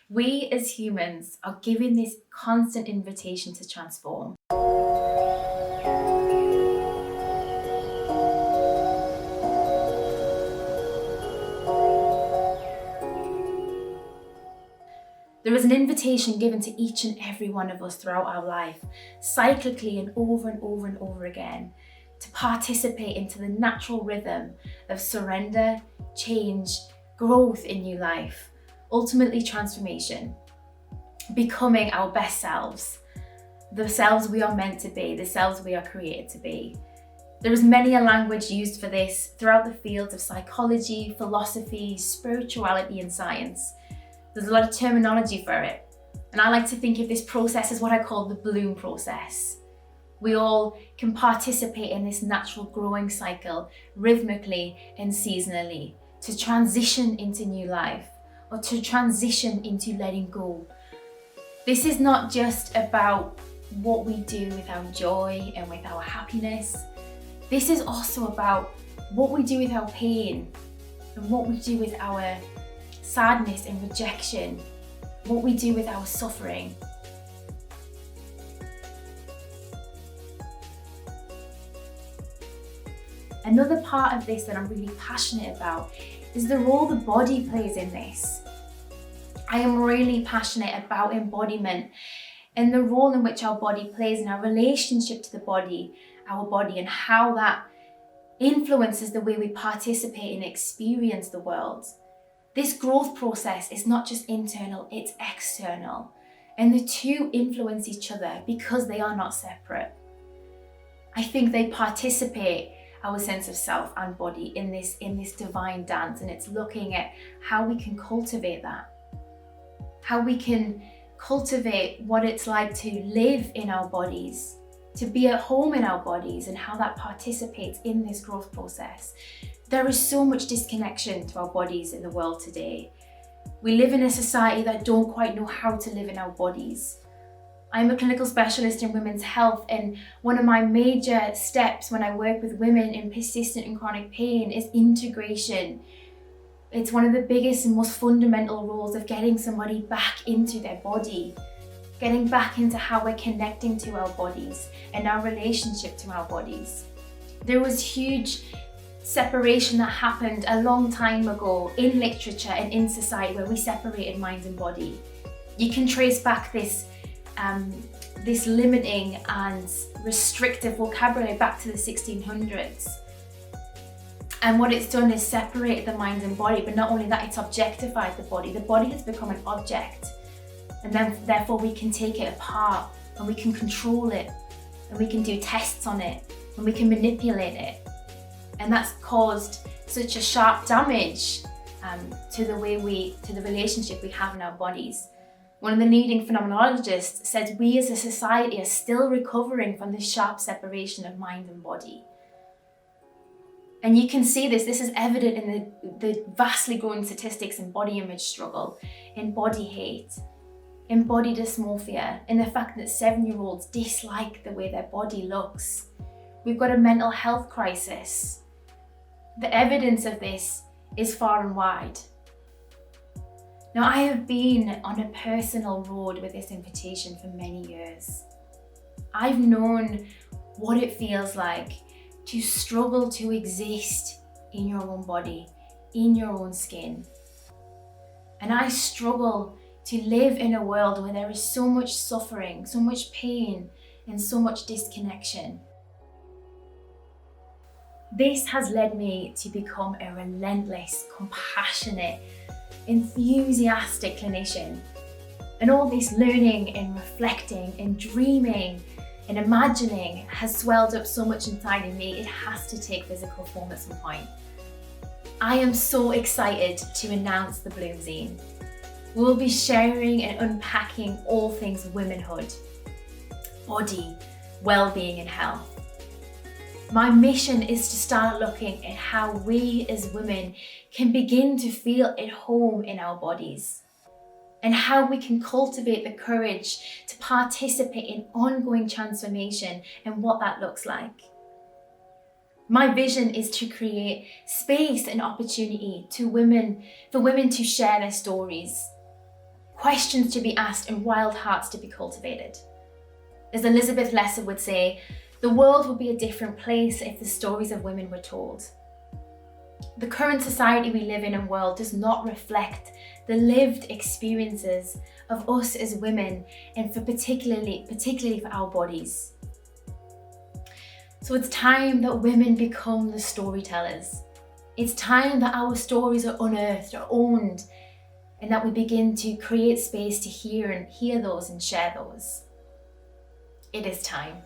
We as humans are given this constant invitation to transform. There is an invitation given to each and every one of us throughout our life, cyclically and over and over and over again, to participate into the natural rhythm of surrender, change, growth in new life, ultimately transformation, becoming our best selves, the selves we are meant to be, the selves we are created to be. There is many a language used for this throughout the fields of psychology, philosophy, spirituality, and science. There's a lot of terminology for it. And I like to think of this process as what I call the bloom process. We all can participate in this natural growing cycle rhythmically and seasonally to transition into new life or to transition into letting go. This is not just about what we do with our joy and with our happiness. This is also about what we do with our pain and what we do with our sadness and rejection, what we do with our suffering. Another part of this that I'm really passionate about is the role the body plays in this. I am really passionate about embodiment and the role in which our body plays in our relationship to the body, our body, and how that influences the way we participate and experience the world. This growth process is not just internal, it's external. And the two influence each other because they are not separate. I think they participate, our sense of self and body, in this divine dance, and it's looking at how we can cultivate that. How we can cultivate what it's like to live in our bodies, to be at home in our bodies, and how that participates in this growth process. There is so much disconnection to our bodies in the world today. We live in a society that don't quite know how to live in our bodies. I'm a clinical specialist in women's health, and one of my major steps when I work with women in persistent and chronic pain is integration. It's one of the biggest and most fundamental roles of getting somebody back into their body, getting back into how we're connecting to our bodies and our relationship to our bodies. There was huge separation that happened a long time ago in literature and in society where we separated mind and body. You can trace back this limiting and restrictive vocabulary back to the 1600s. And what it's done is separated the mind and body, but not only that, it's objectified the body. The body has become an object, and then therefore we can take it apart and we can control it and we can do tests on it and we can manipulate it. And that's caused such a sharp damage to the relationship we have in our bodies. One of the leading phenomenologists says we as a society are still recovering from this sharp separation of mind and body. And you can see this is evident in the vastly growing statistics in body image struggle, in body hate, in body dysmorphia, in the fact that 7-year-olds dislike the way their body looks. We've got a mental health crisis. The evidence of this is far and wide. Now, I have been on a personal road with this invitation for many years. I've known what it feels like to struggle to exist in your own body, in your own skin. And I struggle to live in a world where there is so much suffering, so much pain, and so much disconnection. This has led me to become a relentless, compassionate, enthusiastic clinician. And all this learning and reflecting and dreaming and imagining has swelled up so much inside of me, it has to take physical form at some point. I am so excited to announce the Bloom Zine. We'll be sharing and unpacking all things womanhood, body, well-being and health. My mission is to start looking at how we as women can begin to feel at home in our bodies, and how we can cultivate the courage to participate in ongoing transformation and what that looks like. My vision is to create space and opportunity for women to share their stories, questions to be asked and wild hearts to be cultivated. As Elizabeth Lesser would say, the world would be a different place if the stories of women were told. The current society we live in and world does not reflect the lived experiences of us as women, and particularly for our bodies. So it's time that women become the storytellers. It's time that our stories are unearthed or owned, and that we begin to create space to hear those and share those. It is time.